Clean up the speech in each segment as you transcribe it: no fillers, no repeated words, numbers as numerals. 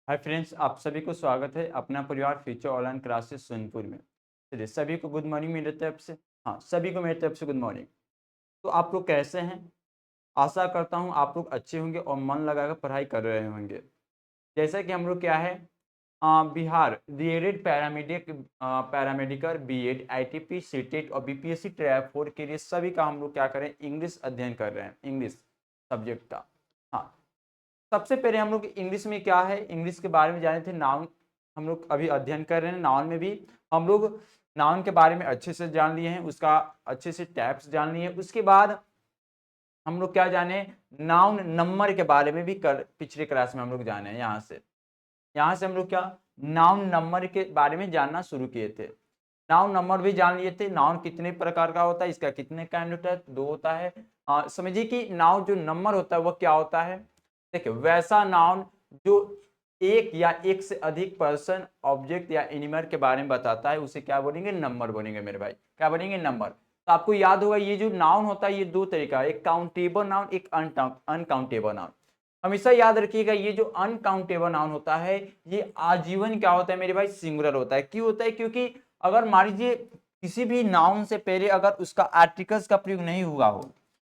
Hi friends, आप सभी को स्वागत है अपना परिवार फ्यूचर ऑनलाइन क्लासेस सोनपुर में। चलिए, सभी को गुड मॉर्निंग मेरे तरफ से। हाँ, सभी को मेरी तरफ से गुड मॉर्निंग। तो आप लोग कैसे हैं? आशा करता हूँ आप लोग अच्छे होंगे और मन लगाकर पढ़ाई कर रहे होंगे। जैसा कि हम लोग क्या है, Bihar DElEd paramedical BEd ITP CTET और बीपीएससी ट्रैक 4 के लिए सभी का हम लोग क्या करें, इंग्लिश अध्ययन कर रहे हैं, इंग्लिश सब्जेक्ट का। हाँ, सबसे पहले हम लोग इंग्लिश में क्या है, इंग्लिश के बारे में जाने थे। नाउन हम लोग अभी अध्ययन कर रहे हैं। नाउन में भी हम लोग नाउन के बारे में अच्छे से जान लिए हैं, उसका अच्छे से टाइप्स जान लिए हैं। उसके बाद हम लोग क्या जाने, नाउन नंबर के बारे में भी पिछले क्लास में हम लोग जाने हैं। यहाँ से हम लोग क्या, नाउन नंबर के बारे में जानना शुरू किए थे। नाउन नंबर भी जान लिए थे। नाउन कितने प्रकार का होता है, इसका कितने काइंड होता है, दो होता है। समझिए कि नाउन जो नंबर होता है वह क्या होता है। देखिए, वैसा नाउन जो एक या एक से अधिक पर्सन ऑब्जेक्ट या एनिमल के बारे में बताता है उसे क्या बोलेंगे, नंबर बोलेंगे मेरे भाई। क्या बोलेंगे, नंबर। तो आपको याद होगा ये जो नाउन होता है ये दो तरीका है, एक काउंटेबल नाउन, एक अनकाउंटेबल नाउन। हमेशा याद रखिएगा, ये जो अनकाउंटेबल नाउन होता है ये आजीवन क्या होता है मेरे भाई, सिंगुलर होता है। क्यों होता है? क्योंकि अगर मान लीजिए किसी भी नाउन से पहले अगर उसका आर्टिकल्स का प्रयोग नहीं हुआ हो,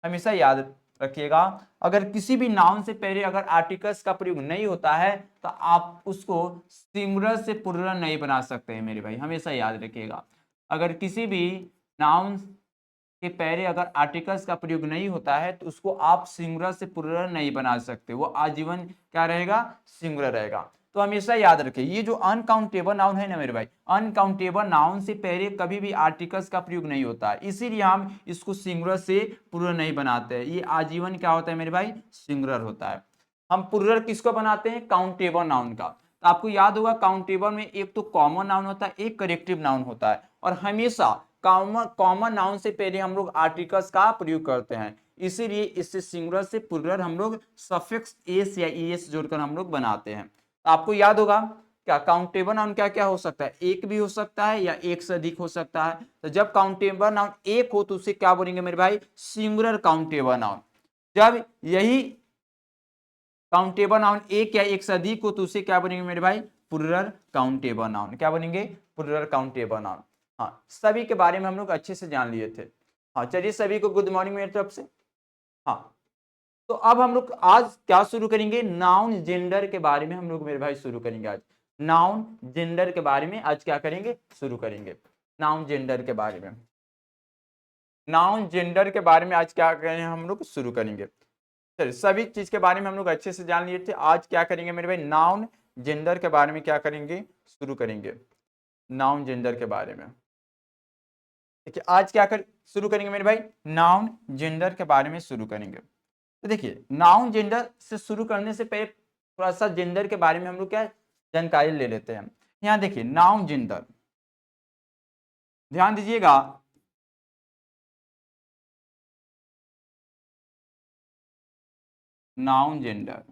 हमेशा याद रखिएगा, अगर किसी भी नाउन से पहले अगर आर्टिकल्स का प्रयोग नहीं होता है तो आप उसको सिंगुलर से प्लुरल नहीं बना सकते हैं मेरे भाई, हमेशा याद रखिएगा। अगर किसी भी नाउन के पहले अगर आर्टिकल्स का प्रयोग नहीं होता है तो उसको आप सिंगुलर से प्लुरल नहीं बना सकते, वो आजीवन क्या रहेगा, सिंगुलर रहेगा। तो हमेशा याद रखें, ये जो अनकाउंटेबल नाउन है ना मेरे भाई, अनकाउंटेबल नाउन से पहले कभी भी आर्टिकल्स का प्रयोग नहीं होता है, इसीलिए हम इसको सिंगुलर से प्लुरल नहीं बनाते हैं। ये आजीवन क्या होता है मेरे भाई, सिंगुलर होता है। हम प्लुरल किसको बनाते हैं, काउंटेबल नाउन का। तो आपको याद होगा काउंटेबल में एक तो कॉमन नाउन होता है, एक करेक्टिव नाउन होता है, और हमेशा कॉमन नाउन से पहले हम लोग आर्टिकल्स का प्रयोग करते हैं, इसीलिए इससे सिंगुलर से प्लुरल हम लोग सफिक्स एस या ईएस जोड़कर हम लोग बनाते हैं। तो आपको याद होगा क्या, काउंटेबल नाउन क्या क्या हो सकता है, एक भी हो सकता है या एक से अधिक हो सकता है। तो जब काउंटेबल नाउन एक हो तो उसे क्या बोलेंगे मेरे भाई, सिंगुलर काउंटेबल नाउन। जब यही काउंटेबल नाउन एक या एक से अधिक हो तो उसे क्या बनेंगे मेरे भाई, प्लुरल काउंटेबल नाउन। क्या बनेंगे, प्लुरल काउंटेबल नाउन। हाँ, सभी के बारे में हम लोग अच्छे से जान लिए थे। हाँ, चलिए सभी को गुड मॉर्निंग मेरी तरफ से। हाँ, तो अब हम लोग आज क्या शुरू करेंगे, नाउन जेंडर के बारे में हम लोग मेरे भाई शुरू करेंगे आज। नाउन जेंडर के बारे में आज क्या करेंगे, शुरू करेंगे। नाउन जेंडर के बारे में, नाउन जेंडर के बारे में आज क्या करेंगे, हम लोग शुरू करेंगे। चलिए, सभी चीज के बारे में हम लोग अच्छे से जान लिए थे। आज क्या करेंगे मेरे भाई, नाउन जेंडर के बारे में क्या करेंगे, शुरू करेंगे। नाउन जेंडर के बारे में देखिए, आज क्या कर शुरू करेंगे मेरे भाई, नाउन जेंडर के बारे में शुरू करेंगे। तो देखिए, नाउन जेंडर से शुरू करने से पहले थोड़ा सा जेंडर के बारे में हम लोग क्या जानकारी ले लेते हैं। यहाँ देखिए, नाउन जेंडर, ध्यान दीजिएगा। नाउन जेंडर,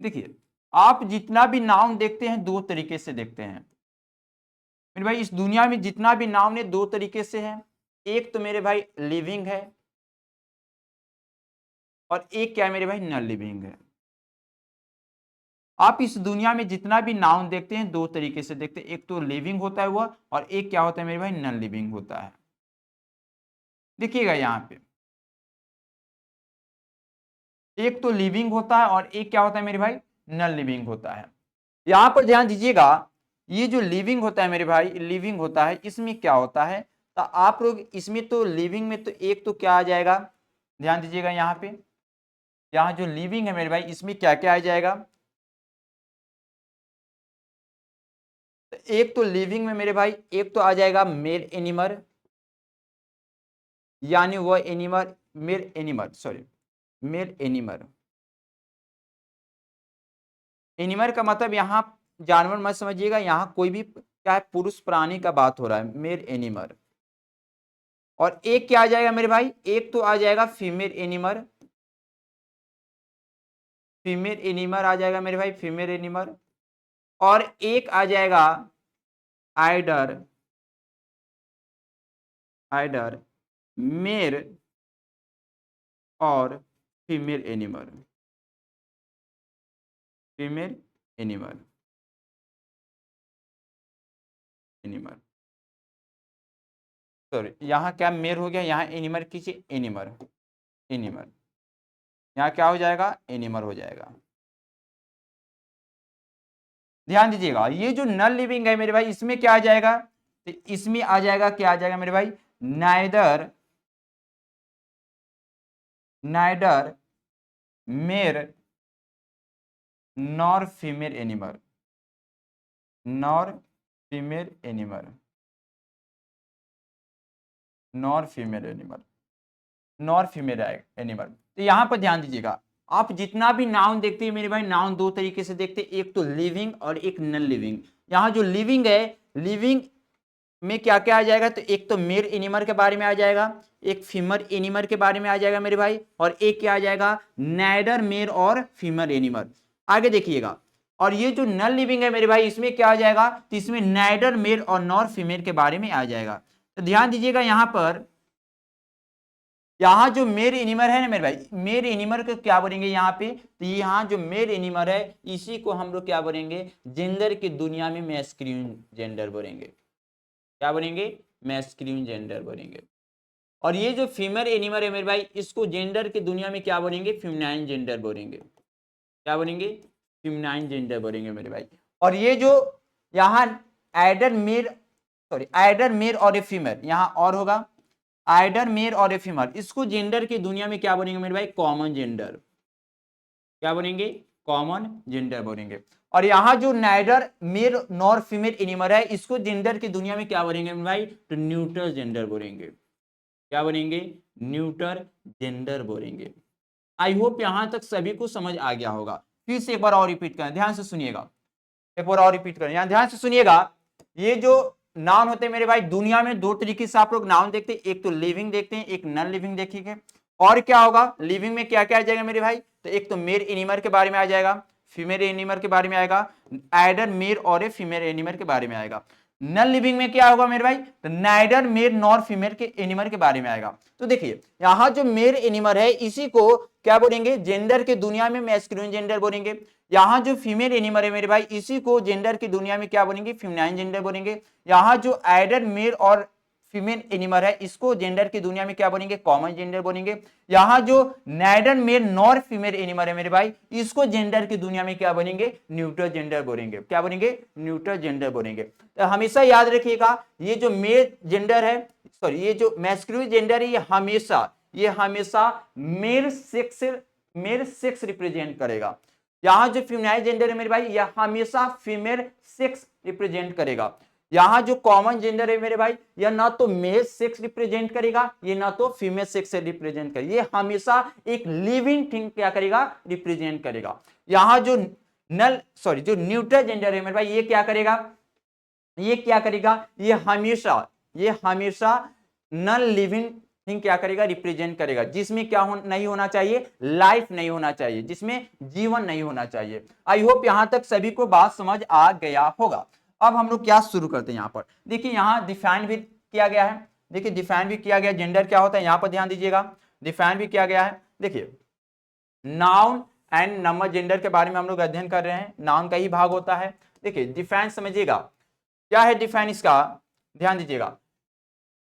देखिए आप जितना भी नाउन देखते हैं दो तरीके से देखते हैं मेरे भाई। इस दुनिया में जितना भी नाउन है दो तरीके से है, एक तो मेरे भाई लिविंग है और एक क्या है मेरे भाई, नॉन लिविंग है। आप इस दुनिया में जितना भी नाउन देखते हैं दो तरीके से देखते हैं, एक तो लिविंग होता है वह, और एक क्या होता है मेरे भाई, नॉन लिविंग होता है। देखिएगा यहाँ पे, एक तो लिविंग होता है और एक क्या होता है मेरे भाई, नॉन लिविंग होता है। यहाँ पर ध्यान दीजिएगा, ये जो लिविंग होता है मेरे भाई, लिविंग होता है, इसमें क्या होता है, तो आप लोग इसमें तो लिविंग में तो एक तो क्या आ जाएगा, ध्यान दीजिएगा यहाँ पे, यहाँ जो लिविंग है मेरे भाई इसमें क्या क्या आ जाएगा। तो एक तो लिविंग में मेरे भाई एक तो आ जाएगा मेल एनिमल, यानी वह animal, male animal sorry, male animal. Animal का मतलब यहाँ जानवर मत समझिएगा, यहाँ कोई भी क्या है, पुरुष प्राणी का बात हो रहा है, मेल एनिमल। और एक क्या आ जाएगा मेरे भाई, एक तो आ जाएगा फीमेल एनिमल, फीमेल एनिमल आ जाएगा मेरे भाई, फीमेल एनिमल। और एक आ जाएगा आइडर, आइडर मेल और female animal. Female animal, animal sorry, यहाँ क्या मेल हो गया, यहाँ एनिमल कीजिए, एनिमल, एनिमल, यहाँ क्या हो जाएगा, एनिमल हो जाएगा। ध्यान दीजिएगा, ये जो नॉन लिविंग है मेरे भाई, इसमें क्या आ जाएगा, तो इसमें आ जाएगा, क्या आ जाएगा मेरे भाई, neither, neither male nor female animal, nor female animal, nor female animal, nor female animal. तो यहां पर ध्यान दीजिएगा, आप जितना भी नाउन देखते हैं मेरे भाई, नाउन दो तरीके से देखते हैं, एक तो लिविंग और एक नॉन लिविंग। यहाँ जो लिविंग है, लिविंग में क्या क्या आ जाएगा, तो एक तो मेल एनिमल के बारे में आ जाएगा, एक फीमेल एनिमल के बारे में आ जाएगा मेरे भाई, और एक क्या आ जाएगा, नाइदर मेल और फीमेल एनिमल। आगे देखिएगा, और ये जो नॉन लिविंग है मेरे भाई, इसमें क्या आ जाएगा, तो इसमें नाइदर मेल और नॉर फीमेल के बारे में आ जाएगा। तो ध्यान दीजिएगा, यहाँ पर यहाँ जो मेल एनिमल है ना मेरे भाई, मेल एनिमल को क्या बोलेंगे यहाँ पे, तो यहाँ जो मेल एनिमल है इसी को हम लोग क्या बोलेंगे, जेंडर की दुनिया में मैस्कुलिन जेंडर बोलेंगे, क्या बोलेंगे, मैस्कुलिन जेंडर बोलेंगे। और ये जो फीमेल एनिमल है मेरे भाई, इसको जेंडर की दुनिया में क्या बोलेंगे, फेमिनाइन जेंडर बोलेंगे, क्या बोलेंगे, फेमिनाइन जेंडर बोलेंगे मेरे भाई। और ये जो यहाँ either male, sorry either male और ए फीमेल, यहाँ और होगा आइडर मेल और ए फीमेल, इसको जेंडर की दुनिया में क्या बोलेंगे मेरे भाई, कॉमन जेंडर, क्या बोलेंगे, कॉमन जेंडर बोलेंगे। और यहाँ जो neither male nor female animal है, इसको जेंडर की दुनिया में क्या बोलेंगे मेरे भाई, तो न्यूट्रल जेंडर बोलेंगे, क्या बोलेंगे, न्यूट्रल जेंडर बोलेंगे। आई होप यहां तक सभी को समझ आ गया होगा। फिर से एक बार और रिपीट करें, ध्यान से सुनिएगा, एक बार और रिपीट करें, यहां ध्यान से सुनिएगा। ये जो नाउन होते हैं मेरे भाई, दुनिया में दो तरीके से आप लोग नाउन देखते हैं, एक तो लिविंग देखते हैं, एक नॉन लिविंग देखेंगे। और क्या होगा, लिविंग में क्या क्या आ जाएगा मेरे भाई, तो एक तो मेल एनिमल के बारे में आ जाएगा, फीमेल एनिमल के बारे में आएगा, आइदर मेल और ए फीमेल एनिमल के बारे में आएगा। नॉन लिविंग में क्या होगा मेरे भाई, तो नाइदर मेल नॉर फीमेल के एनिमल के बारे में आएगा। तो देखिए यहाँ जो मेल एनिमल है इसी को क्या बोलेंगे, जेंडर के दुनिया में मैस्कुलिन जेंडर बोलेंगे। यहाँ जो फीमेल एनिमल है मेरे भाई, इसी को जेंडर की दुनिया में क्या बोलेंगे, फेमिनाइन जेंडर बोलेंगे। यहाँ जो आइडर मेल और फीमेल एनिमल है, इसको जेंडर की दुनिया में क्या बोलेंगे, कॉमन जेंडर बोलेंगे। यहाँ जो neither male nor female animal है मेरे भाई, इसको जेंडर की दुनिया में क्या बोलेंगे, न्यूट्रल जेंडर बोलेंगे, क्या बोलेंगे, न्यूट्रल जेंडर बोलेंगे। तो हमेशा याद रखिएगा, ये जो मेल जेंडर है, सॉरी ये जो मैस्कुलिन जेंडर है, ये हमेशा मेल सेक्स रिप्रेजेंट करेगा। यहाँ जो फीमेल जेंडर है मेरे भाई, यह हमेशा फीमेल सेक्स रिप्रेजेंट करेगा। यहाँ जो कॉमन जेंडर है मेरे भाई, यह ना तो मेल सेक्स रिप्रेजेंट करेगा, ये ना तो फीमेल सेक्स से रिप्रेजेंट करेगा, ये हमेशा एक लिविंग थिंग क्या करेगा, रिप्रेजेंट करेगा। यहाँ जो जो न्यूट्रल जेंडर है मेरे भाई, ये क्या करेगा, ये हमेशा नॉन लिविंग थिंग क्या करेगा, रिप्रेजेंट करेगा, जिसमें क्या नहीं होना चाहिए, लाइफ नहीं होना चाहिए, जिसमें जीवन नहीं होना चाहिए। आई होप यहां तक सभी को बात समझ आ गया होगा। अब हम लोग क्या शुरू करते हैं, यहाँ पर देखिए, यहाँ डिफाइन भी किया गया है, देखिए डिफाइन भी किया गया, जेंडर क्या होता है यहाँ पर ध्यान दीजिएगा, डिफाइन भी किया गया है। देखिए नाउन एंड नंबर जेंडर के बारे में हम लोग अध्ययन कर रहे हैं, नाउन का ही भाग होता है। देखिए डिफाइन समझिएगा, क्या है डिफाइन इसका, ध्यान दीजिएगा,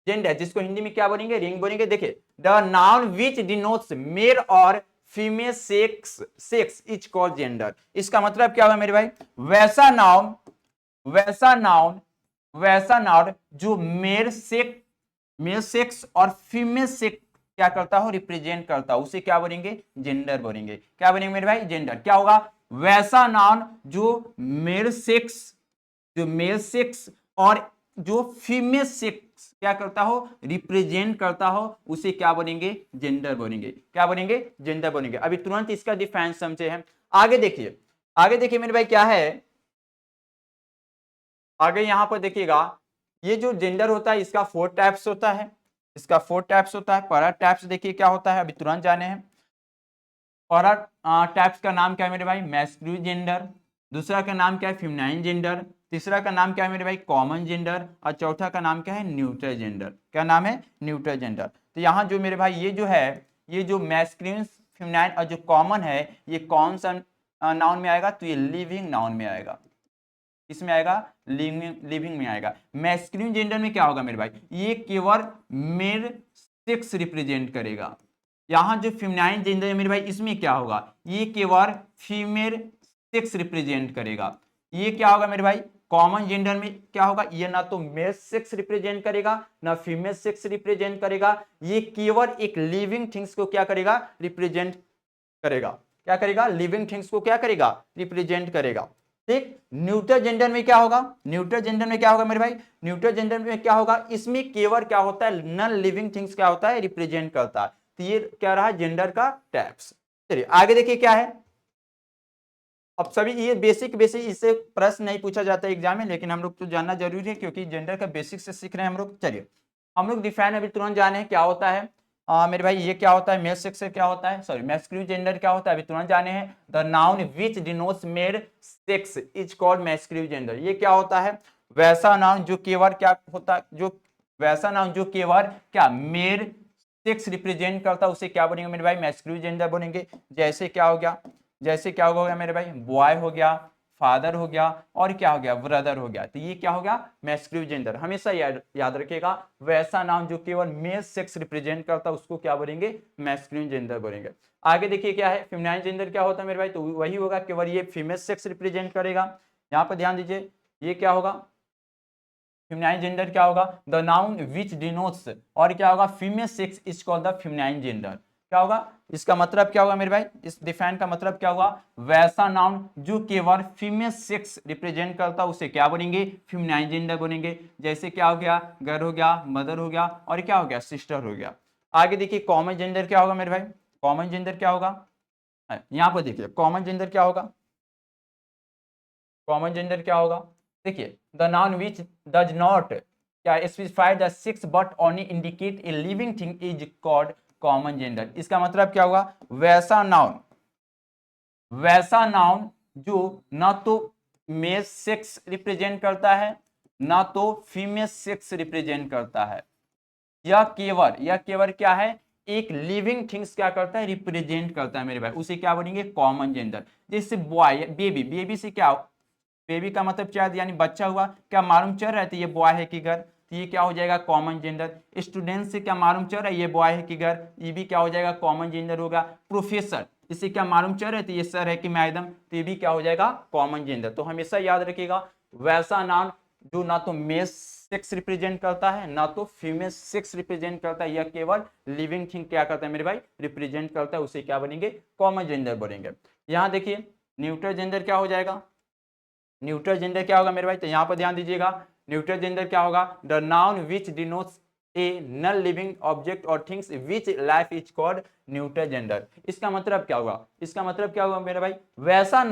जेंडर जिसको हिंदी में क्या बोलेंगे, रिंग बोलेंगे। देखिए the noun which denotes male और female sex is called gender. इसका मतलब क्या हुआ मेरे भाई, वैसा नाउन जो मेल सेक्स और फीमेल सेक्स क्या करता हो, रिप्रेजेंट करता हो, उसे क्या बोलेंगे, जेंडर बोलेंगे। क्या बोलेंगे मेरे भाई, जेंडर। क्या होगा, वैसा नाउन जो मेल सेक्स और जो फीमेल सेक्स क्या करता हो, रिप्रेजेंट करता हो, उसे क्या बोलेंगे, जेंडर बोलेंगे। क्या बोलेंगे, जेंडर बोलेंगे। अभी तुरंत इसका डिफरेंस समझे हैं। आगे देखिए मेरे भाई क्या है, आगे यहां पर देखिएगा, ये जो जेंडर होता है इसका 4 टाइप्स होता है, पहला टाइप्स देखिए क्या होता है, अभी तुरंत जाने हैं। पहला टाइप्स का नाम क्या है मेरे भाई, मैस्कुलिन जेंडर। दूसरा का नाम क्या है, फेमिनाइन जेंडर। तीसरा का नाम क्या है मेरे भाई, कॉमन जेंडर। और चौथा का नाम क्या है, न्यूट्रल जेंडर। क्या नाम है, न्यूट्रल जेंडर। तो यहाँ जो मेरे भाई ये जो मैस्कुलिन, फेमिनाइन और जो कॉमन है, ये कौन सा नाउन में आएगा तो ये लिविंग नाउन में आएगा, इसमें आएगा लिविंग में आएगा। मैस्कुलिन जेंडर में क्या होगा मेरे भाई, ये केवल मेल सेक्स रिप्रेजेंट करेगा। यहाँ जो फेमिनाइन जेंडर है मेरे भाई, इसमें क्या होगा, ये केवल फीमेल सेक्स रिप्रेजेंट करेगा। ये क्या होगा मेरे भाई, कॉमन जेंडर में क्या होगा, ये ना तो मेल सेक्स रिप्रेजेंट करेगा ना फीमेल सेक्स रिप्रेजेंट करेगा, ये केवल एक लिविंग थिंग्स को क्या करेगा, रिप्रेजेंट करेगा। क्या करेगा, लिविंग थिंग्स को क्या करेगा, रिप्रेजेंट करेगा। ठीक, न्यूट्रल जेंडर में क्या होगा, न्यूट्रल जेंडर में क्या होगा मेरे भाई, न्यूट्रल जेंडर में क्या होगा, इसमें केवल क्या होता है, नॉन लिविंग थिंग्स क्या होता है, रिप्रेजेंट करता है। तो ये क्या रहा जेंडर का टाइप्स। चलिए आगे देखिए क्या है। अब सभी ये बेसिक इससे प्रश्न नहीं पूछा जाता है एग्जाम में, लेकिन हम लोग तो जानना जरूरी है क्योंकि जेंडर का बेसिक से सीख रहे हैं हम लोग। चलिए हम लोग डिफाइन अभी तुरंत जाने हैं क्या होता है। मेरे भाई ये क्या होता है, मेल सेक्स क्या होता है, सॉरी मैस्कुलिन जेंडर क्या होता है, अभी तुरंत जाने हैं। The noun which denotes male sex is called masculine gender. ये क्या होता है, वैसा नाउन जो केवल क्या होता है, जो वैसा नाउन जो केवल क्या मेल सेक्स रिप्रेजेंट करता है उसे क्या बनेंगे मेरे भाई, मैस्कुलिन जेंडर बनेंगे। जैसे क्या हो गया, जैसे क्या हो गया मेरे भाई, बॉय हो गया, फादर हो गया, और क्या हो गया, ब्रदर हो गया। तो ये क्या हो गया, मैस्कुलिन जेंडर। हमेशा याद रखिएगा, वैसा नाम जो केवल मेल सेक्स रिप्रेजेंट करता है उसको क्या बोलेंगे, मैस्कुलिन जेंडर बोलेंगे। आगे देखिए क्या है, फेमिनाइन जेंडर क्या होता है मेरे भाई, तो वही होगा केवल ये फीमेल सेक्स रिप्रेजेंट करेगा। यहाँ पर ध्यान दीजिए, ये क्या होगा, फेमिनाइन जेंडर क्या होगा, द नाउन विच डिनोट्स, और क्या होगा, female sex is called the feminine gender. क्या होगा, इसका मतलब क्या होगा मेरे भाई, इस डिफाइन का मतलब क्या होगा, वैसा नाउन जो केवल फीमेल सेक्स रिप्रेजेंट करता उसे क्या बोलेंगे, फेमिनाइन जेंडर बोलेंगे। जैसे क्या हो गया, गर्ल हो गया, मदर हो गया, और क्या हो गया, सिस्टर हो गया। आगे देखिए कॉमन जेंडर क्या होगा मेरे भाई, कॉमन जेंडर क्या होगा, यहाँ पर देखिए कॉमन जेंडर क्या होगा, कॉमन जेंडर क्या होगा, देखिए the noun which does not क्या specify the sex but only indicate a living thing is called common gender. इसका मतलब क्या होगा, वैसा नाउन जो ना तो मेल सेक्स रिप्रेजेंट करता है ना तो फीमेल सेक्स रिप्रेजेंट करता है, यह केवल क्या है, एक लिविंग थिंग्स क्या करता है, रिप्रेजेंट करता है मेरे भाई, उसे क्या बोलेंगे, कॉमन जेंडर। जैसे बॉय, बेबी, बेबी से क्या, बेबी का मतलब चाइल्ड यानी बच्चा हुआ, क्या मालूम चल रहा है तो ये बॉय है कि गर्ल, तो ये क्या हो जाएगा, कॉमन जेंडर। स्टूडेंट से क्या मालूम चल रहा है ये बॉय है कि गर्ल, ये भी क्या हो जाएगा, कॉमन जेंडर होगा। प्रोफेसर, इससे क्या मालूम चल रहा है तो ये सर है कि मैडम, तो ये भी क्या हो जाएगा, कॉमन जेंडर। तो हमेशा याद रखिएगा, वैसा नाम जो ना तो मेल सेक्स रिप्रेजेंट करता है ना तो फीमेल सेक्स रिप्रेजेंट करता है, यह केवल लिविंग थिंग क्या करता है मेरे भाई, रिप्रेजेंट करता है, उसे क्या बनेंगे, कॉमन जेंडर बनेंगे। यहाँ देखिए न्यूट्रल जेंडर क्या हो जाएगा, न्यूट्रल जेंडर क्या होगा मेरे भाई, तो यहां पर ध्यान दीजिएगा, न्यूट्रल जेंडर क्या होगा, the noun which denotes a non living object और things which life is called neutral gender. इसका मतलब क्या होगा, इसका मतलब क्या होगा मेरे भाई, वैसा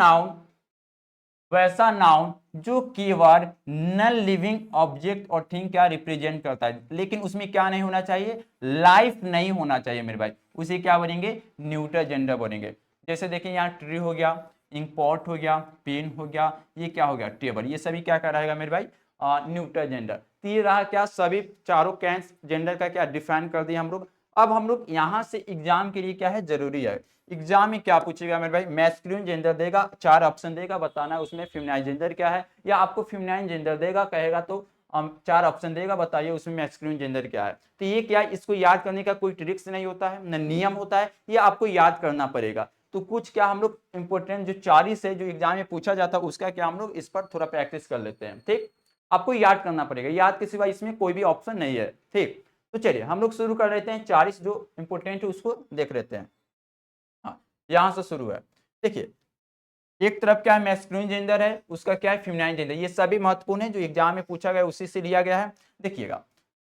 नाउन जो केवल नॉन लिविंग ऑब्जेक्ट और थिंग क्या रिप्रेजेंट करता है, लेकिन उसमें क्या नहीं होना चाहिए, लाइफ नहीं होना चाहिए मेरे भाई, उसे क्या बोलेंगे, न्यूट्रल जेंडर बोलेंगे। जैसे देखिए यहाँ ट्री हो गया, इंपॉट हो गया, पेन हो गया, ये क्या हो गया, टेबल, ये सभी क्या कराएगा मेरे भाई, न्यूट्रल जेंडर। तो ये रहा क्या, सभी चारों कैंस जेंडर का क्या डिफाइन कर दिया हम लोग। अब हम लोग यहाँ से एग्जाम के लिए क्या है जरूरी है, एग्जाम में क्या पूछेगा मेरे भाई, मैस्कुलिन जेंडर देगा, 4 ऑप्शन देगा, बताना है उसमें फेमिनाइन जेंडर क्या है, या आपको फेमिनाइन जेंडर देगा कहेगा तो 4 ऑप्शन देगा, बताइए उसमें मैस्कुलिन जेंडर क्या है। तो ये क्या, इसको याद करने का कोई ट्रिक्स नहीं होता है, न नियम होता है, ये आपको याद करना पड़ेगा। तो कुछ क्या हम लोग इंपोर्टेंट जो 40 है जो एग्जाम में पूछा जाता है उसका क्या हम लोग इस पर थोड़ा प्रैक्टिस कर लेते हैं। ठीक, आपको याद करना पड़ेगा, याद के सिवा इसमें कोई भी ऑप्शन नहीं है। ठीक, तो चलिए हम लोग शुरू कर लेते हैं, 40 जो इंपोर्टेंट है उसको देख लेते हैं। हाँ, यहां से शुरू है। देखिए एक तरफ क्या है, मैस्कुलिन जेंडर है, उसका क्या है, फेमिनाइन जेंडर, ये सभी महत्वपूर्ण है जो एग्जाम में पूछा गया उसी से लिया गया है। देखिएगा,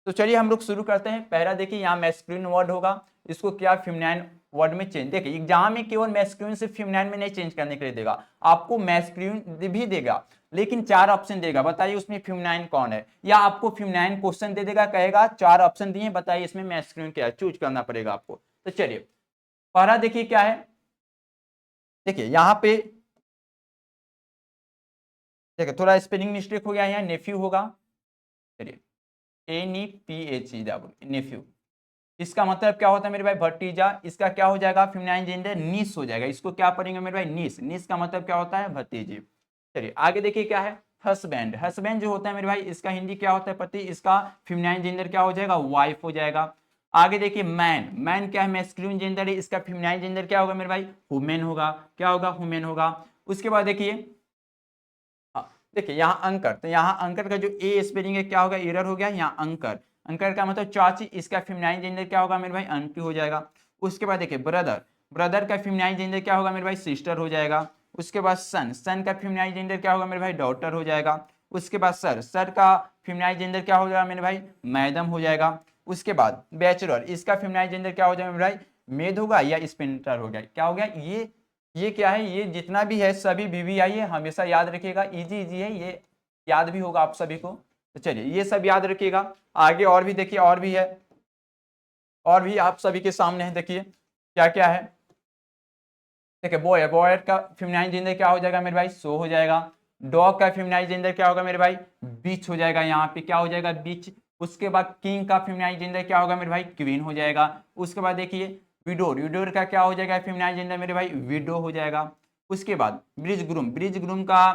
तो चलिए हम लोग शुरू करते हैं। पहला देखिए यहाँ मैस्कुलिन वर्ड होगा, इसको क्या फेमिनाइन वर्ड में चेंज, देखिए एग्जाम में केवल मैस्कुलिन से फेमिनाइन में नहीं चेंज करने के लिए देगा, आपको मैस्कुलिन भी देगा लेकिन 4 ऑप्शन देगा, बताइए उसमें फेमिनाइन कौन है, या आपको फेमिनाइन क्वेश्चन दे देगा, कहेगा 4 ऑप्शन दिए बताइए इसमें मैस्कुलिन क्या है, चूज करना पड़ेगा आपको। तो चलिए पहला देखिए क्या है, देखिए यहाँ पे देखिए थोड़ा स्पेलिंग मिस्टेक हो गया, यहाँ नेफ्यू होगा, चलिए NEPHE नेफ्यू, इसका मतलब क्या होता है मेरे भाई भतीजा, इसका क्या हो जाएगा फेमिनाइन जेंडर नीस हो जाएगा। इसको क्या पढ़ेंगे मेरे भाई नीस, नीस का मतलब क्या होता है भतीजी। चलिए आगे देखिए क्या है हस्बैंड, हस्बैंड जो होता है मेरे भाई इसका हिंदी क्या होता है पति, इसका फेमिनाइन जेंडर क्या हो जाएगा वाइफ हो जाएगा। आगे देखिए मैन, मैन क्या है मैस्कुलिन जेंडर है, इसका फेमिनाइन जेंडर क्या होगा मेरे भाई वुमेन होगा, क्या होगा वुमेन होगा। उसके बाद देखिए देखिए यहाँ अंकर, तो यहाँ अंकर का जो ए स्पेलिंग है क्या होगा एरर हो गया, यहाँ अंकर, अंकर का मतलब चाची, इसका फेमिनाइन जेंडर क्या होगा मेरे भाई आंटी हो जाएगा। उसके बाद देखिए ब्रदर, ब्रदर का फेमिनाइन जेंडर क्या होगा मेरे भाई सिस्टर हो जाएगा। उसके बाद सन, सन का फेमिनाइन जेंडर क्या होगा मेरे भाई डॉटर हो जाएगा। उसके बाद सर, सर का फेमिनाइन जेंडर क्या हो जाएगा मेरे भाई मैडम हो जाएगा। उसके बाद बैचलर, इसका फेमिनाइन जेंडर क्या हो जाएगा मेरे भाई मेड होगा या स्पेंटर हो गया, क्या हो गया ये क्या है, ये जितना भी है सभी वीवीआई है, हमेशा याद रखिएगा, इजी इजी है ये, याद भी होगा आप सभी को। तो चलिए ये सब याद रखिएगा। आगे और भी देखिए और भी है, और भी आप सभी के सामने है, देखिए क्या क्या है। देखिए बॉय, बॉय का फेमिनाइन जेंडर क्या हो जाएगा मेरे भाई सो हो जाएगा। डॉग का फेमिनाइन जेंडर क्या होगा मेरे भाई बीच हो जाएगा, यहाँ पे क्या हो जाएगा बीच। उसके बाद किंग का फेमिनाइन जेंडर क्या होगा मेरे भाई क्वीन हो जाएगा। उसके बाद देखिए विडोर, विडोर का क्या हो जाएगा फेमिनाइन जेंडर मेरे भाई विडो हो जाएगा। उसके बाद ब्रिज ग्रूम, ब्रिज ग्रूम का,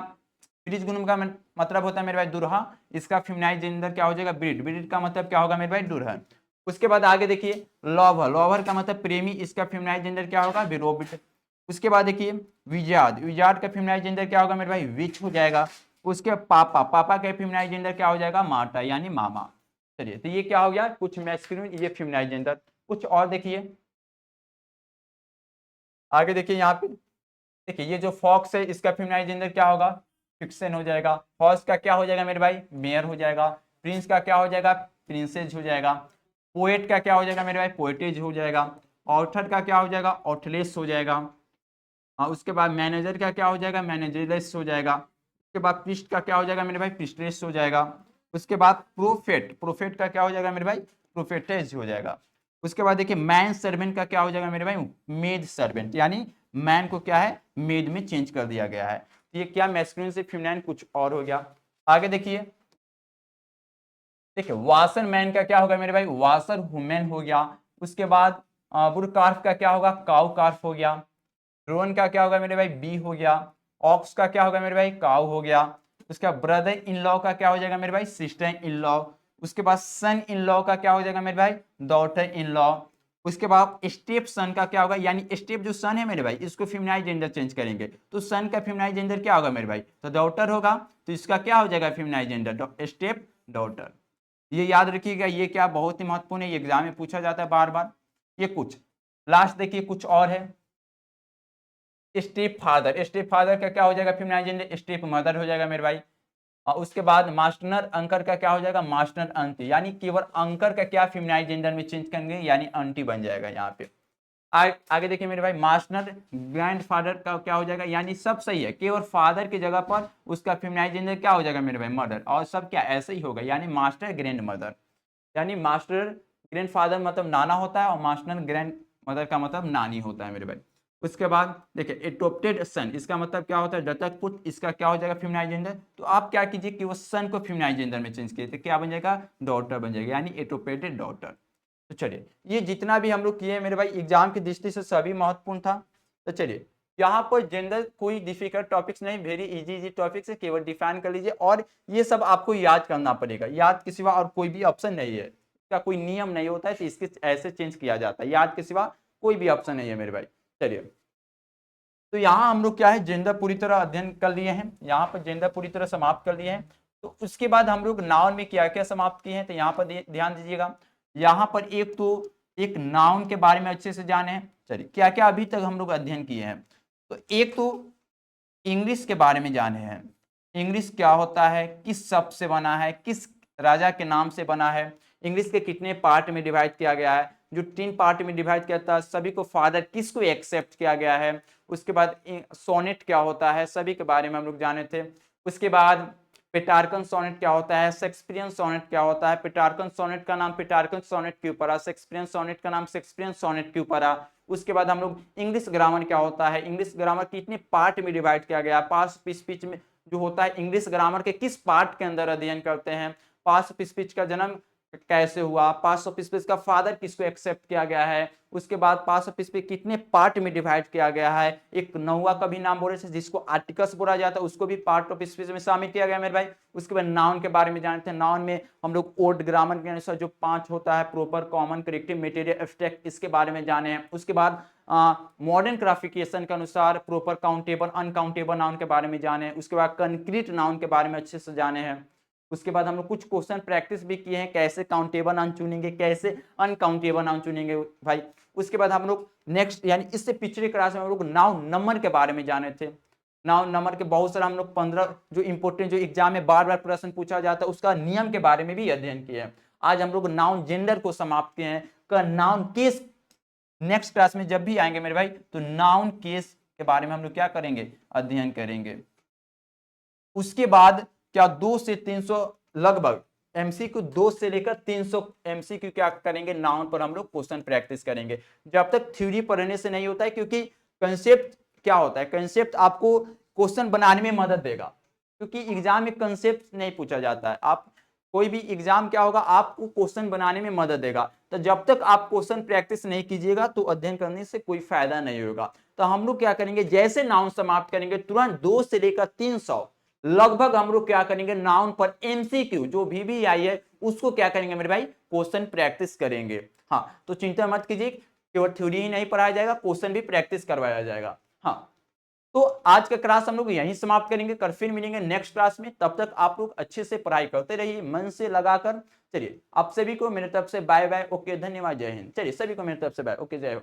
ब्रिज ग्रूम का मतलब होता है मेरे भाई दुल्हा, इसका फेमिनाइन जेंडर क्या हो जाएगा ब्रिड, ब्रिड का मतलब क्या होगा मेरे भाई दुल्हन। उसके बाद आगे देखिए लवर, लवर का मतलब प्रेमी, इसका फेमिनाइन जेंडर क्या होगा विरोबिट। उसके बाद देखिए विजार्ड, विजार्ड का फेमिनाइन जेंडर क्या होगा मेरे भाई विच हो जाएगा। उसके पापा, पापा का फेमिनाइन जेंडर क्या हो जाएगा माता यानी मामा। चलिए तो ये क्या हो गया कुछ मैस्कुलिन, ये फेमिनाइन जेंडर। कुछ और देखिए आगे देखिए यहाँ पे, देखिए ये जो फॉक्स है इसका फेमिनाइन जेंडर क्या होगा फिक्सन हो जाएगा। हॉर्स का क्या हो जाएगा मेरे भाई मेयर हो जाएगा। प्रिंस का क्या हो जाएगा प्रिंसेस हो जाएगा। पोएट का क्या हो जाएगा मेरे भाई पोएटेज हो जाएगा। ऑथर का क्या हो जाएगा ऑथलेस हो जाएगा। उसके बाद मैनेजर का क्या हो जाएगा मैनेजरलेस हो जाएगा। उसके बाद प्रिस्ट का क्या हो जाएगा मेरे भाई प्रिस्टलेस हो जाएगा। उसके बाद प्रोफेट, प्रोफेट का क्या हो जाएगा मेरे भाई प्रोफेटेज हो जाएगा। उसके बाद देखिए मैन सर्वेंट का क्या हो जाएगा मेरे भाई मेड सर्वेंट, यानी मैन को क्या है मेड में चेंज कर दिया गया है। तो ये क्या मैस्कुलिन से फेमिनाइन कुछ और हो गया। आगे देखिए, देखिए वाशर मैन का क्या होगा मेरे भाई वाशर वुमेन हो गया। उसके बाद बुरकार्फ का क्या होगा काउ कार्फ हो गया। ड्रोन का क्या होगा मेरे भाई बी हो गया। ऑक्स का क्या होगा मेरे भाई काउ हो गया। उसका ब्रदर इन लॉ का क्या हो जाएगा मेरे भाई सिस्टर इन लॉ। उसके बाद सन इन लॉ का क्या हो जाएगा मेरे भाई डॉटर इन लॉ। उसके बाद स्टेप सन का क्या होगा, यानी स्टेप जो सन है मेरे भाई इसको फेमिनाइन जेंडर चेंज करेंगे तो सन का फेमिनाइन जेंडर क्या होगा मेरे भाई तो डॉटर होगा। तो इसका क्या हो जाएगा फेमिनाइन जेंडर स्टेप डॉटर। ये याद रखिएगा, ये क्या बहुत ही महत्वपूर्ण है, ये एग्जाम में पूछा जाता है बार बार। ये कुछ लास्ट देखिए कुछ और है स्टेप फादर, स्टेप फादर का क्या हो जाएगा फेमिनाइन जेंडर स्टेप मदर हो जाएगा मेरे भाई। और उसके बाद मास्टरनर अंकर का क्या हो जाएगा मास्टर आंटी, यानी केवल अंकर का क्या फेमिनाइन जेंडर में चेंज करेंगे यानी आंटी बन जाएगा यहाँ पे। आगे देखिए मेरे भाई मास्टर ग्रैंड फादर का क्या हो जाएगा, यानी सब सही है केवल फादर की जगह पर उसका फेमिनाइन जेंडर क्या हो जाएगा मेरे भाई मदर, और सब क्या ऐसे ही होगा यानी मास्टर ग्रैंड मदर। यानी मास्टर ग्रैंड फादर मतलब नाना होता है और मास्टर ग्रैंड मदर का मतलब नानी होता है मेरे भाई। उसके बाद देखिए एडॉप्टेड सन, इसका मतलब क्या होता है दत्तक पुत्र, इसका क्या हो जाएगा फेमिनाइन जेंडर। तो आप क्या कीजिए कि वो सन को फेमिनाइन जेंडर में चेंज कीजिए तो क्या बन जाएगा डॉटर बन जाएगा यानी एडॉप्टेड डॉटर। तो चलिए ये जितना भी हम लोग किए मेरे भाई एग्जाम की दृष्टि से सभी महत्वपूर्ण था। तो चलिए यहाँ पर जेंडर कोई डिफिकल्ट टॉपिक्स नहीं, वेरी इजी इजी टॉपिक्स है, केवल डिफाइन कर लीजिए और ये सब आपको याद करना पड़ेगा, याद के सिवा और कोई भी ऑप्शन नहीं है, इसका कोई नियम नहीं होता है तो इसके ऐसे चेंज किया जाता है, याद के सिवा कोई भी ऑप्शन नहीं है मेरे भाई। चलिए तो यहाँ हम लोग क्या है जेंडर पूरी तरह अध्ययन कर लिए हैं, यहाँ पर जेंडर पूरी तरह समाप्त कर लिए हैं। तो उसके बाद हम लोग नाउन में क्या क्या समाप्त किए हैं तो यहाँ पर ध्यान दीजिएगा। यहाँ पर एक तो एक नाउन के बारे में अच्छे से जाने हैं, चलिए क्या क्या अभी तक हम लोग अध्ययन किए हैं। तो एक तो इंग्लिश के बारे में जाने हैं, इंग्लिश क्या होता है, किस शब्द से बना है, किस राजा के नाम से बना है, इंग्लिश के कितने पार्ट में डिवाइड किया गया है, जो 3 पार्ट में डिवाइड किया था सभी को फादर किसको एक्सेप्ट किया गया है। उसके बाद सोनेट क्या होता है सभी के बारे में हम लोग जाने थे। उसके बाद पेटार्कन सोनेट क्या होता है, शेक्सपियन सोनेट क्या होता है, पेटार्कन सोनेट का नाम पेटार्कन सोनेट क्यों पड़ा, शेक्सपियन सोनेट का नाम शेक्सपियन सोनेट क्यों पड़ा। उसके बाद हम लोग इंग्लिश ग्रामर क्या होता है, इंग्लिश ग्रामर कितने पार्ट में डिवाइड किया गया, पास्ट स्पीच में जो होता है इंग्लिश ग्रामर के किस पार्ट के अंदर अध्ययन करते हैं, पास्ट स्पीच का जन्म कैसे हुआ, पास ऑफ स्पीच का फादर किसको एक्सेप्ट किया गया है, उसके बाद पास ऑफ स्पीच कितने पार्ट में डिवाइड किया गया है, एक नौवा का भी नाम बोल रहे थे जिसको आर्टिकल्स बोला जाता है, उसको भी पार्ट ऑफ स्पीच में शामिल किया गया मेरे भाई। उसके बाद नाउन के बारे में जानते हैं, नाउन में हम लोग ओल्ड ग्रामर के अनुसार जो 5 होता है, proper, common, corrective, material, abstract, इसके बारे में जाने हैं। उसके बाद मॉडर्न क्लासिफिकेशन के अनुसार प्रॉपर, काउंटेबल, अनकाउंटेबल नाउन के बारे में जाने हैं। उसके बाद कंक्रीट नाउन के बारे में अच्छे से जाने हैं। उसके बाद हम लोग कुछ क्वेश्चन प्रैक्टिस भी किए हैं, कैसे काउंटेबल नाउन चुनेंगे, कैसे अनकाउंटेबल नाउन चुनेंगे भाई। उसके बाद हम लोग नेक्स्ट यानी इससे पिछले क्लास में हम लोग नाउन नंबर के बारे में जाने थे। नाउन नंबर के बहुत सारा हम लोग 15 जो इंपोर्टेंट, जो एग्जाम में बार बार प्रश्न पूछा जाता है, उसका नियम के बारे में भी अध्ययन किया है। आज हम लोग नाउन जेंडर को समाप्त किए हैं। का नाउन केस नेक्स्ट क्लास में जब भी आएंगे मेरे भाई, तो नाउन केस के बारे में हम लोग क्या करेंगे, अध्ययन करेंगे। उसके बाद क्या 2 से 300 लगभग एमसीक्यू, 2 से लेकर 300 एमसीक्यू क्या करेंगे, नाउन पर हम लोग क्वेश्चन प्रैक्टिस करेंगे। जब तक थ्योरी पढ़ने से नहीं होता है, क्योंकि कंसेप्ट क्या होता है, कंसेप्ट आपको क्वेश्चन बनाने में मदद देगा, क्योंकि एग्जाम में कंसेप्ट नहीं पूछा जाता है। आप कोई भी एग्जाम क्या होगा, आपको क्वेश्चन बनाने में मदद देगा। तो जब तक आप क्वेश्चन प्रैक्टिस नहीं कीजिएगा तो अध्ययन करने से कोई फायदा नहीं होगा। तो हम लोग क्या करेंगे, जैसे नाउन समाप्त करेंगे तुरंत 2 से लेकर 300 लगभग हम लोग क्या करेंगे, नाउन पर एमसीक्यू जो भी आई है उसको क्या करेंगे मेरे भाई, क्वेश्चन प्रैक्टिस करेंगे। हाँ, तो चिंता मत कीजिए, केवल थ्योरी ही नहीं पढ़ाया जाएगा, क्वेश्चन भी प्रैक्टिस करवाया जाएगा। हाँ, तो आज का क्लास हम लोग यहीं समाप्त करेंगे, कल फिर मिलेंगे नेक्स्ट क्लास में। तब तक आप लोग अच्छे से पढ़ाई करते रहिए, मन से लगाकर। चलिए, आप सभी को मेरी तरफ से बाय बाय, ओके, धन्यवाद, जय हिंद। चलिए, सभी को मेरी तरफ से बाय, ओके, जय